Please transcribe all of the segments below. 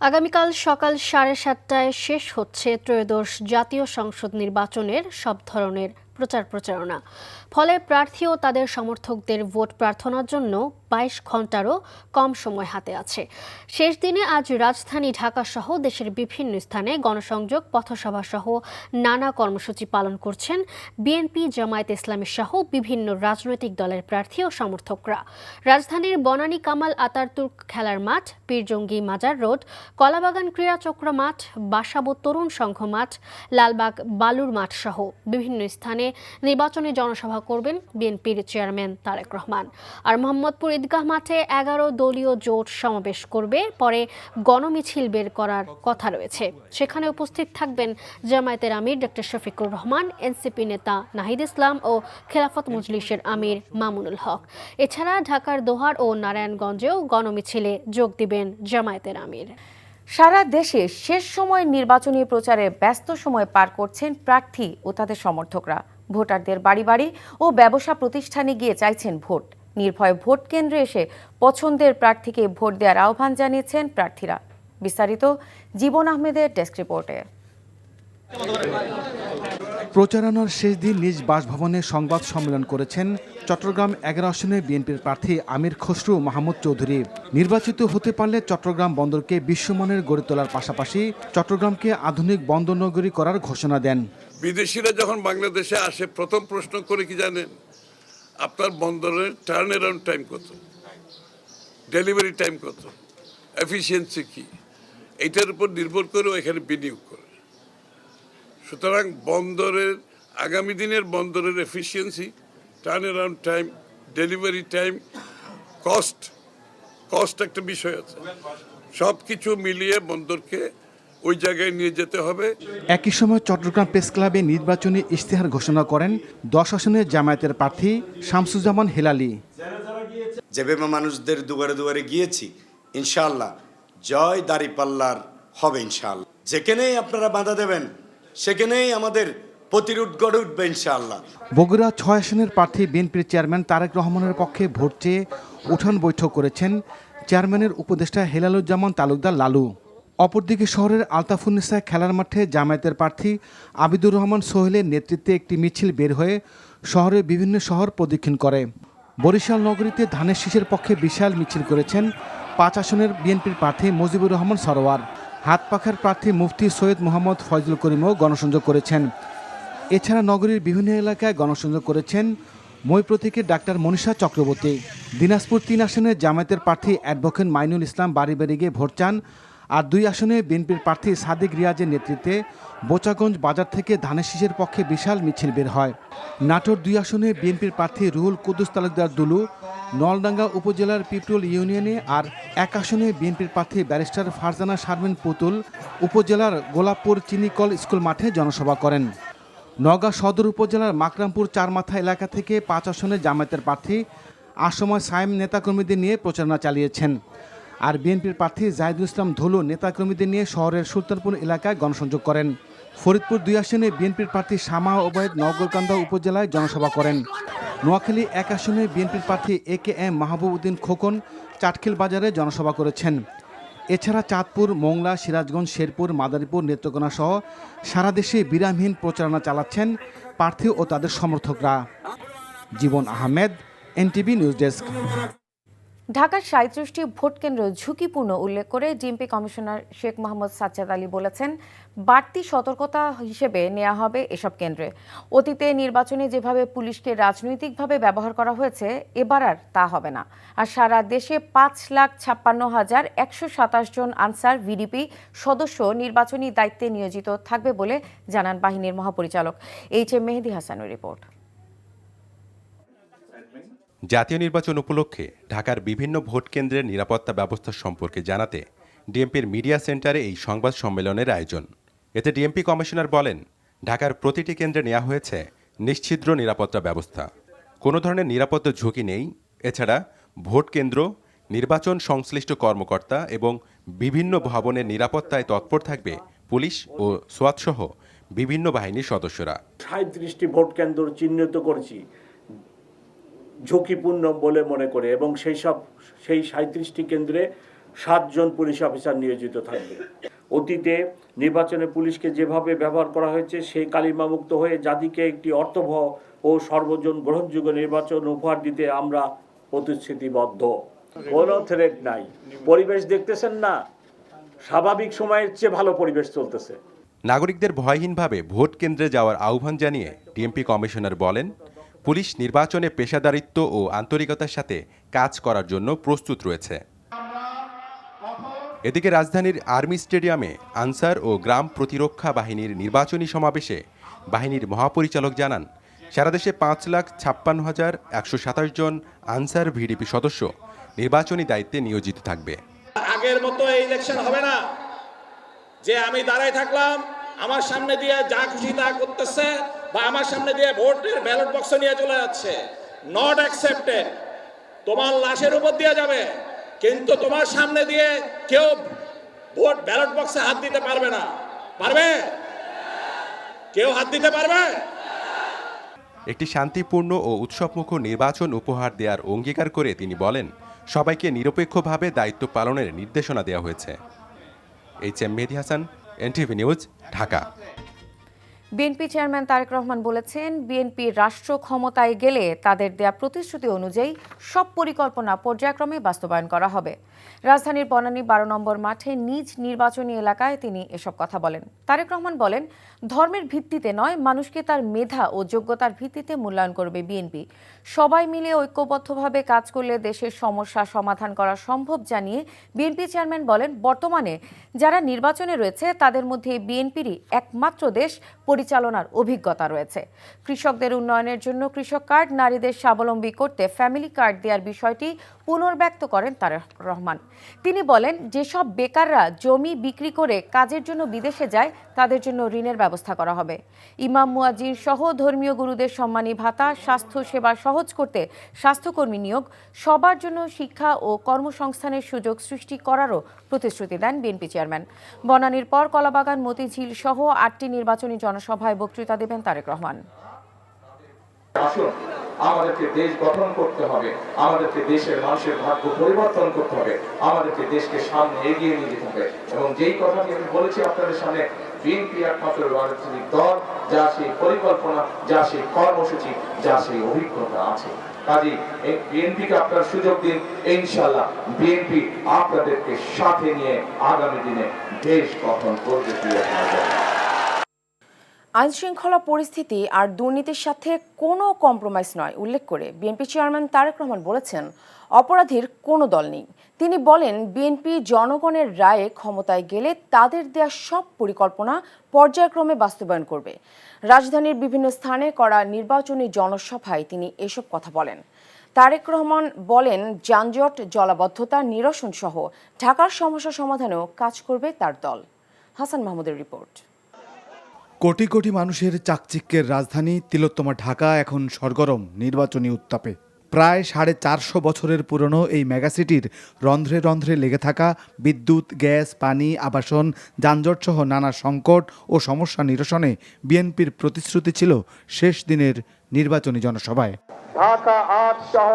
আগামীকাল সকাল 7:30টায় শেষ হচ্ছে ত্রয়োদশ জাতীয় সংসদ নির্বাচনের সব ধরনের প্রচারণা। ফলে প্রার্থী ও তাদের সমর্থকদের ভোট প্রার্থনার জন্য 22 ঘন্টারও কম সময় হাতে আছে। শেষ দিনে আজ রাজধানী ঢাকা সহ দেশের বিভিন্ন স্থানে গণসংযোগ, পথসভা সহ নানা কর্মসূচি পালন করছেন বিএনপি, জামায়াতে ইসলামী সহ বিভিন্ন রাজনৈতিক দলের প্রার্থী ও সমর্থকরা। রাজধানীর বনানী কামাল আতাতুর্ক খেলার মাঠ, পীরজঙ্গি মাজার রোড, কলাবাগান ক্রীড়াচক্র মাঠ, বাসাবো তরুণ সংঘ মাঠ, লালবাগ বালুর মাঠ সহ বিভিন্ন স্থানে নির্বাচনী জনসভা করবেন বিএনপির চেয়ারম্যান তারেক রহমান। আর মোহাম্মদপুর ঈদগাহ মাঠে 11 দলীয় জোট সমাবেশ করবে, পরে গণমিছিল বের করার কথা রয়েছে। সেখানে উপস্থিত থাকবেন জামায়াতের আমির ডক্টর শফিকুর রহমান, এনসিপি নেতা নাহিদ ইসলাম ও খেলাফত মজলিসের আমির মামুনুল হক। এছাড়া ঢাকার দোহার ও নারায়ণগঞ্জেও গণমিছিলে যোগ দিবেন জামায়াতের আমির। সারা দেশে শেষ সময় নির্বাচনী প্রচারে ব্যস্ত সময় পার করছেন প্রার্থী ও তাদের সমর্থকরা। ভোটারদের বাড়ি বাড়ি ও ব্যবসা প্রতিষ্ঠানে গিয়ে চাইছেন ভোট। নির্ভয়ে ভোট কেন্দ্রে এসে পছন্দের প্রার্থীকে ভোট দেওয়ার আহ্বান জানিয়েছেন প্রার্থীরা। বিস্তারিত জীবন আহমেদের ডেস্ক রিপোর্টে। প্রচারণার শেষ দিন নিজ বাসভবনে সংবাদ সম্মেলন করেছেন চট্টগ্রাম 11 আসনে বিএনপির প্রার্থী আমির খসরু মাহমুদ চৌধুরী। নির্বাচিত হতে পারলে চট্টগ্রাম বন্দরকে বিশ্বমানের গড়ে তোলার পাশাপাশি চট্টগ্রামকে আধুনিক বন্দর নগরী করার ঘোষণা দেন। বিদেশিরা যখন বাংলাদেশে আসে প্রথম প্রশ্ন করে কি জানেন? আপনার বন্দরের টার্ন অ্যারাউন্ড টাইম কত, ডেলিভারি টাইম কত, এফিসিয়েন্সি কি, এইটার উপর নির্ভর করে এখানে বিনিয়োগ করে। সুতরাং বন্দরের আগামী দিনের বন্দরের efficiency, turn around time, delivery time, cost একটা বিষয় আছে। সব কিছু মিলিয়ে বন্দরকে ওই জায়গায় নিয়ে যেতে হবে। একই সময় চট্টগ্রাম প্রেস ক্লাবে নির্বাচনী ইশতেহার ঘোষণা করেন 10 আসনের জামায়াতের প্রার্থী শামসুজ্জামান হেলালি। যেভাবে মানুষদের দুয়ারে দুয়ারে গিয়েছি, ইনশাআল্লাহ জয় দাঁড়িপাল্লার হবে ইনশাআল্লাহ। যেখানেই আপনারা বাধা দেবেন সেখানেই আমাদের প্রতিরোধ গড়ে উঠবে ইনশাআল্লাহ। বগুড়া 6 আসনের প্রার্থী বিএনপির চেয়ারম্যান তারেক রহমানের পক্ষে ভোট চেয়ে উঠান বৈঠক করেছেন চেয়ারম্যানের উপদেষ্টা হেলালুজ্জামান তালুকদার লালু। অপরদিকে শহরের আলতাফুন্নেসা খেলার মাঠে জামায়াতের প্রার্থী আবিদুর রহমান সোহেলের নেতৃত্বে একটি মিছিল বের হয়ে শহরের বিভিন্ন শহর প্রদক্ষিণ করে। বরিশাল নগরীতে ধানের শীষের পক্ষে বিশাল মিছিল করেছেন 5 আসনের বিএনপির প্রার্থী মুজিবুর রহমান সরোয়ার। হাতপাখার প্রার্থী মুফতি সৈয়দ মোহাম্মদ ফয়জুল করিমও গণসংযোগ করেছেন। এছাড়া নগরীর বিভিন্ন এলাকায় গণসংযোগ করেছেন মই প্রতীকের ডাক্তার মনীষা চক্রবর্তী। দিনাজপুর 3 আসনের জামায়াতের প্রার্থী অ্যাডভোকেট মাইনুল ইসলাম বাড়ি বাড়ি গিয়ে ভোট চান। আর 2 আসনে বিএনপির প্রার্থী সাদিক রিয়াজের নেতৃত্বে বোচাগঞ্জ বাজার থেকে ধানের শীষের পক্ষে বিশাল মিছিল বের হয়। নাটোর 2 আসনে বিএনপির প্রার্থী রুহুল কুদ্দুস তালুকদার দুলু নলডাঙ্গা উপজেলার পিপটুল ইউনিয়নে, আর 1 আসনে বিএনপির প্রার্থী ব্যারিস্টার ফারজানা শারমিন পুতুল উপজেলার গোলাপপুর চিনিকল স্কুল মাঠে জনসভা করেন। নওগাঁ সদর উপজেলার মাকরামপুর চারমাথা এলাকা থেকে 5 আসনে জামায়াতের প্রার্থী আসময় সায়েম নেতাকর্মীদের নিয়ে প্রচারণা চালিয়েছেন। আর বিএনপির প্রার্থী জাহিদুল ইসলাম ধলু নেতাকর্মীদের নিয়ে শহরের সুলতানপুর এলাকায় গণসংযোগ করেন। ফরিদপুর 2 আসনে বিএনপির প্রার্থী শামা ওবায়দ নগরকান্দা উপজেলায় জনসভা করেন। নোয়াখালী 1 আসনে বিএনপির প্রার্থী AKM মাহবুব উদ্দিন খোকন চাটখিল বাজারে জনসভা করেছেন। এছাড়া চাঁদপুর, মোংলা, সিরাজগঞ্জ, শেরপুর, মাদারীপুর, নেত্রকোনা সহ সারা দেশে বিরামহীন প্রচারণা চালাচ্ছেন প্রার্থী ও তাদের সমর্থকরা। জীবন আহমেদ, NTV নিউজ ডেস্ক। ঢাকার 37টি ভোট কেন্দ্র ঝুঁকিপূর্ণ উল্লেখ করে ডিএমপি কমিশনার শেখ মোহাম্মদ সাজ্জাদ আলী বলেছেন, বাড়তি সতর্কতা হিসেবে নেওয়া হবে এসব কেন্দ্রে। অতীতে নির্বাচনে যেভাবে পুলিশকে রাজনৈতিকভাবে ব্যবহার করা হয়েছে, এবার আর তা হবে না। আর সারা দেশে 5,56,127 জন আনসার ভিডিপি সদস্য নির্বাচনী দায়িত্বে নিয়োজিত থাকবে বলে জানান বাহিনীর মহাপরিচালক HM মেহেদী হাসানের রিপোর্ট। জাতীয় নির্বাচন উপলক্ষে ঢাকার বিভিন্ন ভোট কেন্দ্রের নিরাপত্তা ব্যবস্থা সম্পর্কে জানাতে ডিএমপির মিডিয়া সেন্টারে এই সংবাদ সম্মেলনের আয়োজন। এতে ডিএমপি কমিশনার বলেন, ঢাকার প্রতিটি কেন্দ্রে নেওয়া হয়েছে নিশ্ছিদ্র নিরাপত্তা ব্যবস্থা, কোনো ধরনের নিরাপত্তা ঝুঁকি নেই। এছাড়া ভোট কেন্দ্র, নির্বাচন সংশ্লিষ্ট কর্মকর্তা এবং বিভিন্ন ভবনের নিরাপত্তায় তৎপর থাকবে পুলিশ ও সোয়াত সহ বিভিন্ন বাহিনীর সদস্যরা। 37টি ভোট কেন্দ্র চিহ্নিত করেছি ঝুঁকিপূর্ণ বলে মনে করে, এবং সেই 37টি কেন্দ্রে 7 জন পুলিশ অফিসার নিয়োজিত থাকবে। অতীতে নির্বাচনে পুলিশকে যেভাবে ব্যবহার করা হয়েছে সেই কালিমামুক্ত হয়ে জাতিকে একটি অর্থবহ ও সর্বজন গ্রহণযোগ্য নির্বাচন উপহার দিতে আমরা প্রতিশ্রুতিবদ্ধ। কোনো থ্রেট নাই, পরিবেশ দেখতেছেন না, স্বাভাবিক সময়ের চেয়ে ভালো পরিবেশ চলতেছে। নাগরিকদের ভয়হীনভাবে ভোট কেন্দ্রে যাওয়ার আহ্বান জানিয়ে ডিএমপি কমিশনার বলেন, পুলিশ নির্বাচনে পেশাদারিত্ব ও আন্তরিকতার সাথে কাজ করার জন্য প্রস্তুত রয়েছে। এদিকে রাজধানীর আর্মি স্টেডিয়ামে আনসার ও গ্রাম প্রতিরক্ষা বাহিনীর নির্বাচনী সমাবেশে বাহিনীর মহাপরিচালক জানান, সারা দেশে 5,56,127 জন আনসার ভিডিপি সদস্য নির্বাচনী দায়িত্বে নিয়োজিত থাকবে। আগের মতো এই ইলেকশন হবে না যে আমি দাঁড়ায় থাকলাম, আমার সামনে দিয়ে যা খুশি তা করতেছে, বা আমার সামনে দিয়ে ভোটের ব্যালট বক্স নিয়ে চলে যাচ্ছে। Not accepted. তোমার লাশের উপর দিয়ে যাবে, কিন্তু তোমার সামনে দিয়ে কেউ ভোট ব্যালট বক্সে হাত দিতে পারবে না। পারবে? কেউ হাত দিতে পারবে? একটি শান্তিপূর্ণ ও উৎসবমুখর নির্বাচন উপহার দেওয়ার অঙ্গীকার করে তিনি বলেন, সবাইকে নিরপেক্ষভাবে দায়িত্ব পালনের নির্দেশনা দেওয়া হয়েছে। H M. Mehedi Hasan, NTV news, Dhaka. BNP chairman Tarique Rahman বলেছেন, বিএনপি রাষ্ট্র ক্ষমতায় গেলে তাদের দেয়া প্রতিশ্রুতি অনুযায়ী সব পরিকল্পনা পর্যায়ক্রমে বাস্তবায়ন করা হবে। রাজধানীর বনানী 12 নম্বর মাঠে নিজ নির্বাচনী এলাকায় তিনি এসব কথা বলেন। তারেক রহমান বলেন, ধর্মের ভিত্তিতে নয়, মানুষকে তার মেধা ও যোগ্যতার ভিত্তিতে মূল্যায়ন করবে বিএনপি। সবাই মিলে ঐক্যবদ্ধভাবে কাজ করলে দেশের সমস্যা সমাধান করা সম্ভব জানিয়ে বিএনপি চেয়ারম্যান বলেন, বর্তমানে যারা নির্বাচনে রয়েছে তাদের মধ্যে বিএনপিরই একমাত্র দেশ পরিচালনার অভিজ্ঞতা রয়েছে। কৃষকদের উন্নয়নের জন্য কৃষক কার্ড, নারীদের স্বাবলম্বী করতে ফ্যামিলি কার্ড দেওয়ার বিষয়টি পুনর্ব্যক্ত করেন তারেক রহমান। তিনি বলেন, যেসব বেকাররা জমি বিক্রি করে কাজের জন্য বিদেশে যায় তাদের জন্য ঋণের ব্যবস্থা করা হবে। ইমাম মুয়াজ্জিন সহ ধর্মীয় গুরুদের সম্মানী ভাতা, স্বাস্থ্য সেবা সহজ করতে স্বাস্থ্যকর্মী নিয়োগ, সবার জন্য শিক্ষা ও কর্মসংস্থানের সুযোগ সৃষ্টি করারও প্রতিশ্রুতি দেন বিএনপি চেয়ারম্যান। বনানীর পর কলাবাগান, মতিঝিল সহ 8টি নির্বাচনী জনসভায় বক্তৃতা দেবেন তারেক রহমান। আসুন, আমাদেরকে দেশ গঠন করতে হবে, আমাদেরকে দেশের মানুষের ভাগ্য পরিবর্তন করতে হবে, আমাদেরকে দেশকে সামনে এগিয়ে নিয়ে যেতে হবে। এবং যেই কথাটি আমি বলেছি আপনাদের সামনে, বিএনপি একমাত্র রাজনৈতিক দল যা সেই পরিকল্পনা, যা সেই কর্মসূচি, যা সেই অভিজ্ঞতা আছে। কাজেই এই বিএনপিকে আপনার সুযোগ দিন, ইনশাআল্লাহ বিএনপি আপনাদেরকে সাথে নিয়ে আগামী দিনে দেশ গঠন করবে। আইনশৃঙ্খলা পরিস্থিতি আর দুর্নীতির সাথে কোনো কম্প্রোমাইজ নয় উল্লেখ করে বিএনপি চেয়ারম্যান তারেক রহমান বলেছেন, অপরাধীর কোনো দল নেই। তিনি বলেন, বিএনপি জনগণের রায়ে ক্ষমতায় গেলে তাদের দেয়া সব পরিকল্পনা পর্যায়ক্রমে বাস্তবায়ন করবে। রাজধানীর বিভিন্ন স্থানে করা নির্বাচনী জনসভায় তিনি এসব কথা বলেন। তারেক রহমান বলেন, যানজট, জলাবদ্ধতা নিরসন সহ ঢাকার সমস্যা সমাধানেও কাজ করবে তার দল। হাসান মাহমুদের রিপোর্ট। কোটি কোটি মানুষের চাকচিক্যের রাজধানী তিলোত্তমা ঢাকা এখন সরগরম নির্বাচনী উত্তাপে। প্রায় 450 বছরের পুরনো এই মেগাসিটির রন্ধ্রে রন্ধ্রে লেগে থাকা বিদ্যুৎ, গ্যাস, পানি, আবাসন, যানজট সহ নানা সংকট ও সমস্যা নিরসনে বিএনপির প্রতিশ্রুতি ছিল শেষ দিনের নির্বাচনী জনসভায়। ঢাকা 8 সহ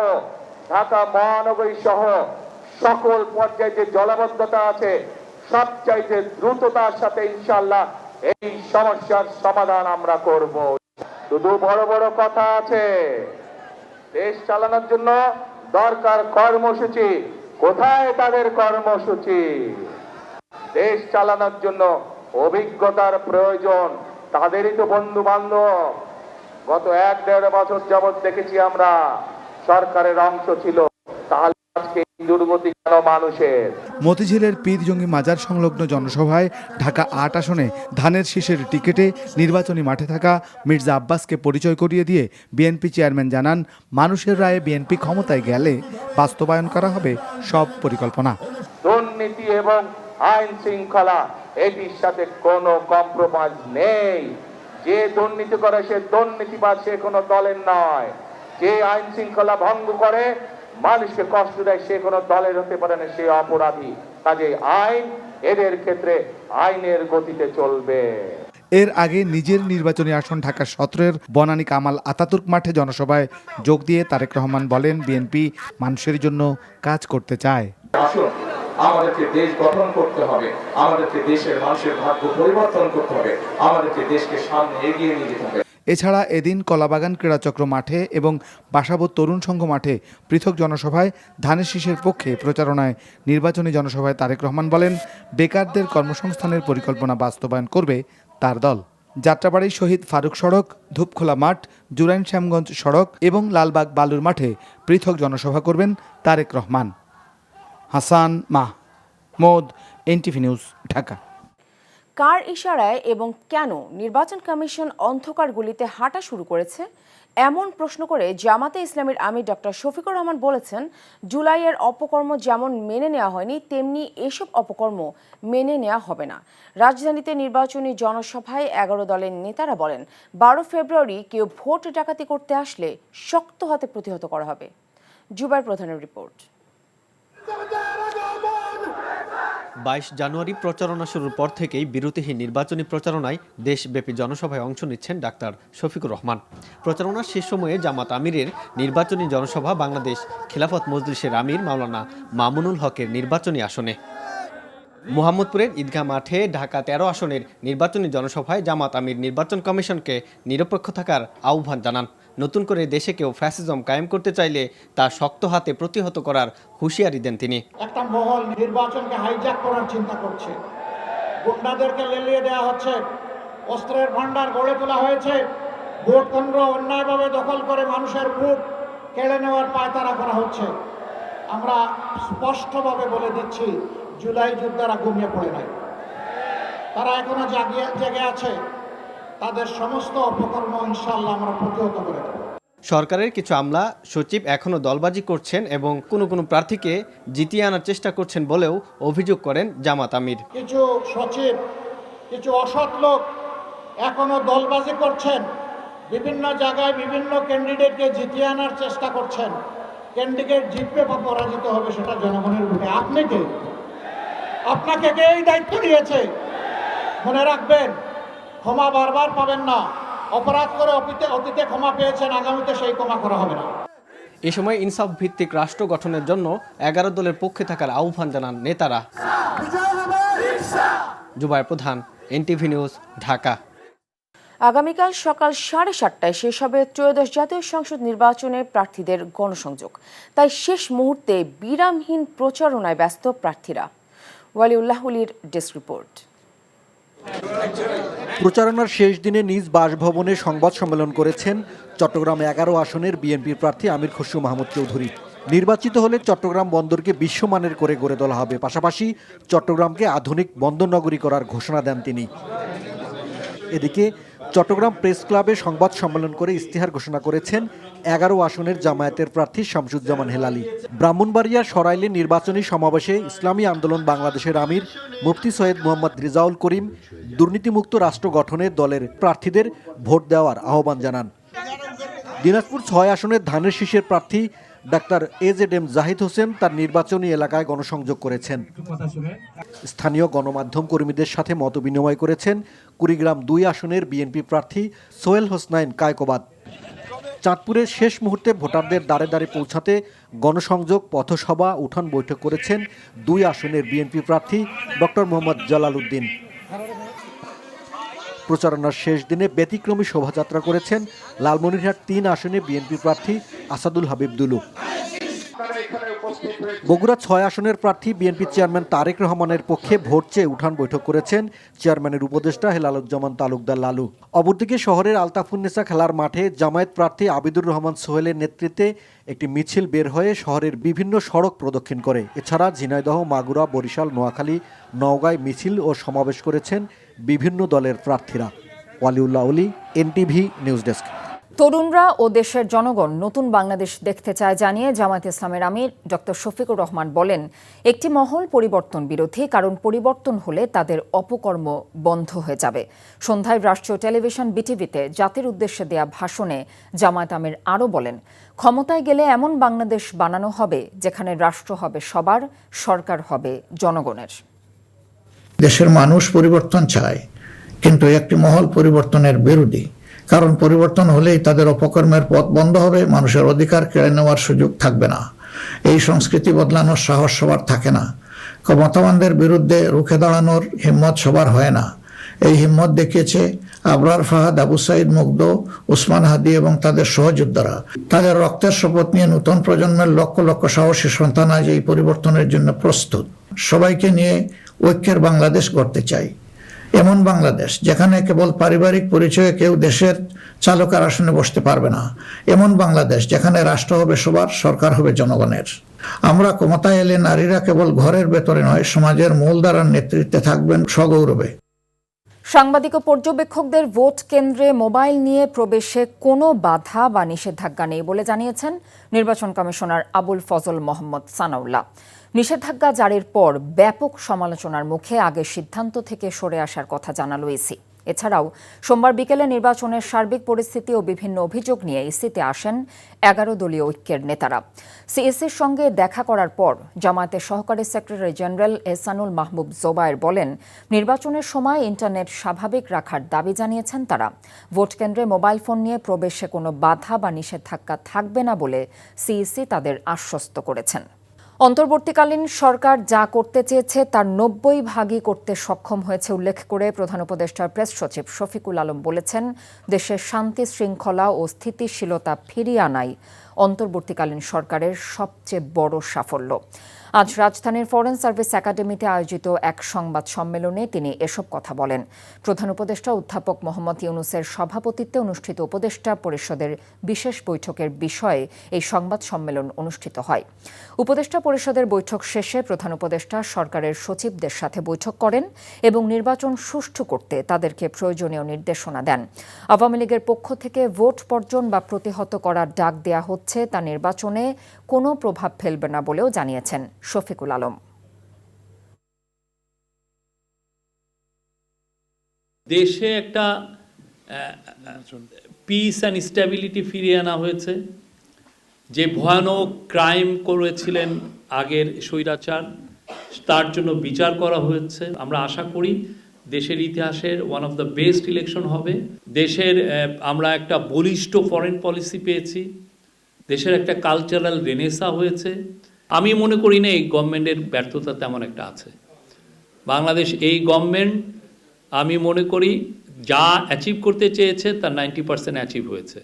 ঢাকা মহানগরী সহ সকল পর্যায়ে যে জলাবদ্ধতা আছে সবচাইতে দ্রুততার সাথে ইনশাআল্লাহ এই সমস্যার সমাধান আমরা করব। শুধু বড় বড় কথা আছে, দেশ চালানোর জন্য দরকার কর্মসূচি। কোথায় তাদের কর্মসূচি? দেশ চালানোর জন্য অভিজ্ঞতার প্রয়োজন, তাদেরই তো বন্ধু বান্ধব। গত 1-1.5 বছর যাবৎ দেখেছি আমরা সরকারের অংশ ছিল, তাহলে আজকে দুর্গতি কেন মানুষের? মতিঝিলের পীরজঙ্গি মাজার সংলগ্ন জনসভায় ঢাকা 8 আসনে ধানের শীষের টিকেটে নির্বাচনী মাঠে থাকা মির্জা আব্বাসকে পরিচয় করিয়ে দিয়ে বিএনপি চেয়ারম্যান জানান, মানুষের রায়ে বিএনপি ক্ষমতায় গেলে বাস্তবায়ন করা হবে সব পরিকল্পনা। দুর্নীতি এবং আইন শৃঙ্খলা এটির সাথে কোনো কম্প্রোমাইজ নেই। যে দুর্নীতি করে সে দুর্নীতিবাদ, সে কোনো দলের নয়। যে আইন শৃঙ্খলা ভঙ্গ করে, মানুষকে কষ্ট দেয়, সে কোনো দলের হতে পারে না, সে অপরাধী। কাজে আইন এদের ক্ষেত্রে আইনের গতিতে চলবে। এর আগে নিজের নির্বাচনী আসন ঢাকা 17-এর বনানী কামাল আতাতুর্ক মাঠে জনসভায় যোগ দিয়ে তারেক রহমান বলেন, বিএনপি মানুষের জন্য কাজ করতে চায়। আসুন, আমাদেরকে দেশ গঠন করতে হবে, আমাদেরকে দেশের মানুষের ভাগ্য পরিবর্তন করতে হবে, আমাদেরকে দেশকে সামনে এগিয়ে নিয়ে যেতে হবে। এছাড়া এদিন কলাবাগান ক্রীড়াচক্র মাঠে এবং বাসাবোধ তরুণ সংঘ মাঠে পৃথক জনসভায় ধানের শীষের পক্ষে প্রচারণায় নির্বাচনী জনসভায় তারেক রহমান বলেন, বেকারদের কর্মসংস্থানের পরিকল্পনা বাস্তবায়ন করবে তার দল। যাত্রাবাড়ী শহীদ ফারুক সড়ক, ধূপখোলা মাঠ, জুরাইন শ্যামগঞ্জ সড়ক এবং লালবাগ বালুর মাঠে পৃথক জনসভা করবেন তারেক রহমান। Hasan Mahmud, NTV news, Dhaka. কার ইশারায় এবং কেন নির্বাচন কমিশন অন্ধকার গলিতে হাঁটা শুরু করেছে এমন প্রশ্ন করে জামাতে ইসলামীর আমির ডক্টর শফিকুর রহমান বলেছেন, জুলাইয়ের অপকর্ম যেমন মেনে নেওয়া হয়নি, তেমনি এসব অপকর্ম মেনে নেওয়া হবে না। রাজধানীতে নির্বাচনী জনসভায় 11 দলের নেতারা বলেন, 12 ফেব্রুয়ারি কেউ ভোট ডাকাতি করতে আসলে শক্ত হাতে প্রতিহত করা হবে। জুবাইর প্রধানের রিপোর্ট। 22 জানুয়ারি প্রচারণা শুরুর পর থেকেই বিরতিহীন নির্বাচনী প্রচারণায় দেশব্যাপী জনসভায় অংশ নিচ্ছেন ডাক্তার শফিকুর রহমান। প্রচারণার শেষ সময়ে জামাত আমিরের নির্বাচনী জনসভা বাংলাদেশ খিলাফত মজলিসের আমির মাওলানা মামুনুল হকের নির্বাচনী আসনে। মোহাম্মদপুরের ঈদগাহ মাঠে ঢাকা 13 আসনের নির্বাচনী জনসভায় জামাত আমির নির্বাচন কমিশনকে নিরপেক্ষ থাকার আহ্বান জানান। নতুন করে দেশে কেউ ফ্যাসিজম কায়েম করতে চাইলে তা শক্ত হাতে প্রতিহত করার হুঁশিয়ারি দেন তিনি। একটা মহল নির্বাচনকে হাইজ্যাক করার চিন্তা করছে, গুন্ডাদেরকে লেলিয়ে দেওয়া হচ্ছে, অস্ত্রের ভান্ডার গড়ে তোলা হয়েছে, ভোট কেন্দ্র অন্যায়ভাবে দখল করে মানুষের ভোট কেড়ে নেওয়ার পায়তারা করা হচ্ছে। আমরা স্পষ্টভাবে বলে দিচ্ছি, জুলাই যোদ্ধারা ঘুমিয়ে পড়ে নাই, তারা এখনো জেগে আছে। তাদের সমস্ত অপকর্ম ইনশাআল্লাহ আমরা প্রতিহত করে দেব। সরকারের কিছু আমলা সচিব এখনো দলবাজি করছেন এবং কোনো প্রার্থীকে জিতিয়ে আনার চেষ্টা করছেন বলেও অভিযোগ করেন জামাত আমির। কিছু সচিব, কিছু অসৎ লোক এখনো দলবাজি করছেন, বিভিন্ন জায়গায় বিভিন্ন ক্যান্ডিডেটকে জিতিয়ে আনার চেষ্টা করছেন। ক্যান্ডিডেট জিতবে বা পরাজিত হবে সেটা জনগণের ভোটে। আপনি কে? আপনাকে কে এই দায়িত্ব দিয়েছে? মনে রাখবেন, ক্ষমা বারবার পাবেন না। অপরাধ করে অতীতে ক্ষমা পেয়েছেন, আগামীতে সেই ক্ষমা করা হবে না। এ সময় ইনসাফ ভিত্তিক রাষ্ট্র গঠনের জন্য 11 দলের পক্ষে থাকার আহ্বান জানান নেতারা। জুবাইর প্রধান, এনটিভি নিউজ, ঢাকা। আগামীকাল সকাল 7:30টায় শেষ হবে ত্রয়োদশ জাতীয় সংসদ নির্বাচনের প্রার্থীদের গণসংযোগ। তাই শেষ মুহূর্তে বিরামহীন প্রচারণায় ব্যস্ত প্রার্থীরা। ওয়ালিউল্লাহ উলির ডেস্ক রিপোর্ট। প্রচারণার শেষ দিনে নিজ বাসভবনে সংবাদ সম্মেলন করেছেন চট্টগ্রাম 11 আসনের বিএনপির প্রার্থী আমির খসরু মাহমুদ চৌধুরী। নির্বাচিত হলে চট্টগ্রাম বন্দরকে বিশ্বমানের করে গড়ে তোলা হবে, পাশাপাশি চট্টগ্রামকে আধুনিক বন্দরনগরী করার ঘোষণা দেন তিনি। এদিকে চট্টগ্রাম প্রেস ক্লাবে সংবাদ সম্মেলন করে ইস্তেহার ঘোষণা করেছেন 11 আসনের জামায়াতের প্রার্থী শামসুজ্জামান হেলালি। ব্রাহ্মণবাড়িয়ার সরাইলে নির্বাচনী সমাবেশে ইসলামী আন্দোলন বাংলাদেশের আমির মুফতি সৈয়দ মোহাম্মদ রিজাউল করিম দুর্নীতিমুক্ত রাষ্ট্র গঠনে দলের প্রার্থীদের ভোট দেওয়ার আহ্বান জানান। দিনাজপুর 6 আসনের ধানের শীষের প্রার্থী ডাক্তার AZM জাহিদ হোসেন তার নির্বাচনী এলাকায় গণসংযোগ করেছেন। স্থানীয় গণমাধ্যম কর্মীদের সাথে মতবিনিময় করেছেন কুড়িগ্রাম 2 আসনের বিএনপি প্রার্থী সোহেল হোসনাইন কায়কোবাদ। চাঁদপুরের শেষ মুহূর্তে ভোটারদের দ্বারে দ্বারে পৌঁছাতে গণসংযোগ, পথসভা, উঠান বৈঠক করেছেন 2 আসনের বিএনপি প্রার্থী ডক্টর মোহাম্মদ জালাল উদ্দিন। প্রচারণার শেষ দিনে ব্যতিক্রমী শোভাযাত্রা করেছেন লালমনিরহাট 3 আসনে বিএনপি প্রার্থী আসাদুল হাবিব দুলু। বগুড়া 6 আসনের প্রার্থী বিএনপি চেয়ারম্যান তারেক রহমানের পক্ষে ভোট চেয়ে উঠান বৈঠক করেছেন চেয়ারম্যানের উপদেষ্টা হেলালুজ্জামান তালুকদার লালু। অপরদিকে শহরের আলতাফুন্নেসা খেলার মাঠে জামায়াত প্রার্থী আবিদুর রহমান সোহেলের নেতৃত্বে একটি মিছিল বের হয়ে শহরের বিভিন্ন সড়ক প্রদক্ষিণ করে। এছাড়া ঝিনাইদহ, মাগুরা, বরিশাল, নোয়াখালী, নওগাঁয় মিছিল ও সমাবেশ করেছেন বিভিন্ন দলের প্রার্থীরা। ওয়ালিউল্লাহ উলি, এনটিভি নিউজ ডেস্ক। তরুণরা ও দেশের জনগণ নতুন বাংলাদেশ দেখতে চায় জানিয়ে জামায়াতে ইসলামের আমির ডক্টর শফিকুর রহমান বলেন, একটি মহল পরিবর্তন বিরোধী, কারণ পরিবর্তন হলে তাদের অপকর্ম বন্ধ হয়ে যাবে। সন্ধ্যায় রাষ্ট্রীয় টেলিভিশন বিটিভিতে জাতির উদ্দেশ্যে দেয়া ভাষণে জামায়াত আমির আরও বলেন, ক্ষমতায় গেলে এমন বাংলাদেশ বানানো হবে যেখানে রাষ্ট্র হবে সবার, সরকার হবে জনগণের। দেশের মানুষ পরিবর্তন চায়, কিন্তু একটি মহল পরিবর্তনের বিরোধী, কারণ পরিবর্তন হলেই তাদের অপকর্মের পথ বন্ধ হবে, মানুষের অধিকার কেড়ে নেওয়ার সুযোগ থাকবে না। এই সংস্কৃতি বদলানোর সাহস সবার থাকে না, ক্ষমতাবানদের বিরুদ্ধে রুখে দাঁড়ানোর হিম্মত সবার হয় না। এই হিম্মত দেখিয়েছে আবরার ফাহাদ, আবু সাইদ মুগ্ধ, উসমান হাদি এবং তাদের সহযোদ্ধারা। তাদের রক্তের শপথ নিয়ে নতুন প্রজন্মের লক্ষ লক্ষ সাহসী সন্তান আজ এই পরিবর্তনের জন্য প্রস্তুত। সবাইকে নিয়ে ঐক্যের বাংলাদেশ গড়তে চাই, এমন বাংলাদেশ যেখানে কেবল পারিবারিক পরিচয়ে কেউ দেশের চালকের আসনে বসতে পারবে না, এমন বাংলাদেশ যেখানে রাষ্ট্র হবে সবার, সরকার হবে জনগণের। আমরা ক্ষমতায় এলে নারীরা কেবল ঘরের ভেতরে নয়, সমাজের মূলধারার নেতৃত্বে থাকবেন সগৌরবে। সাংবাদিক ও পর্যবেক্ষকদের ভোট কেন্দ্রে মোবাইল নিয়ে প্রবেশে কোনো বাধা বা নিষেধাজ্ঞা নেই বলে জানিয়েছেন নির্বাচন কমিশনার আবুল ফজল মোহাম্মদ সানাউল্লাহ। নিষেধাজ্ঞা জারির পর ব্যাপক সমালোচনার মুখে আগের সিদ্ধান্ত থেকে সরে আসার কথা জানালো ইসি। এছাড়াও সোমবার বিকেলে নির্বাচনের সার্বিক পরিস্থিতি ও বিভিন্ন অভিযোগ নিয়ে ইসিতে আসেন 11 দলীয় ঐক্যের নেতারা। সিএসির সঙ্গে দেখা করার পর জামায়াতের সহকারী সেক্রেটারি জেনারেল এহসানুল মাহবুব জোবায়ের বলেন, নির্বাচনের সময় ইন্টারনেট স্বাভাবিক রাখার দাবি জানিয়েছেন তারা। ভোট কেন্দ্রে মোবাইল ফোন নিয়ে প্রবেশে কোনো বাধা বা নিষেধাজ্ঞা থাকবে না বলে সিইসি তাদের আশ্বস্ত করেছেন। অন্তর্বর্তীকালীন সরকার যা করতে চেয়েছে তার 90% করতে সক্ষম হয়েছে উল্লেখ করে প্রধান উপদেষ্টার প্রেস সচিব শফিকুল আলম বলেছেন, দেশের শান্তি শৃঙ্খলা ও স্থিতিশীলতা ফিরিয়ে আনাই অন্তর্বর্তীকালীন সরকারের সবচেয়ে বড় সাফল্য। আজ রাজধানীর ফরেন সার্ভিস একাডেমিতে আয়োজিত এক সংবাদ সম্মেলনে তিনি এসব কথা বলেন। প্রধান উপদেষ্টা অধ্যাপক মোহাম্মদ ইউনূসের সভাপতিত্বে অনুষ্ঠিত উপদেষ্টা পরিষদের বিশেষ বৈঠকের বিষয়ে এই সংবাদ সম্মেলন অনুষ্ঠিত হয়। উপদেষ্টা পরিষদের বৈঠক শেষে প্রধান উপদেষ্টা সরকারের সচিবদের সাথে বৈঠক করেন এবং নির্বাচন সুষ্ঠু করতে তাদেরকে প্রয়োজনীয় নির্দেশনা দেন। আওয়ামী লীগের পক্ষ থেকে ভোট বর্জন বা প্রতিহত করার ডাক দেয়া হচ্ছে, তা নির্বাচনে কোনো প্রভাব ফেলবে না বলেও জানিয়েছেন শফিকুল আলম। দেশে একটা পিস অ্যান্ড স্ট্যাবিলিটি ফিরিয়ে আনা হয়েছে। যে ভয়ানক ক্রাইম করেছিলেন আগের স্বৈরাচার, তার জন্য বিচার করা হয়েছে। আমরা আশা করি দেশের ইতিহাসের one of the best election হবে। দেশের আমরা একটা বলিষ্ঠ ফরেন পলিসি পেয়েছি, দেশের একটা কালচারাল রেনেসা হয়েছে। আমি মনে করি না এই গভর্নমেন্টের ব্যর্থতা তেমন একটা আছে। বাংলাদেশ এই গভর্নমেন্ট আমি মনে করি যা অ্যাচিভ করতে চেয়েছে তার 90% অ্যাচিভ হয়েছে।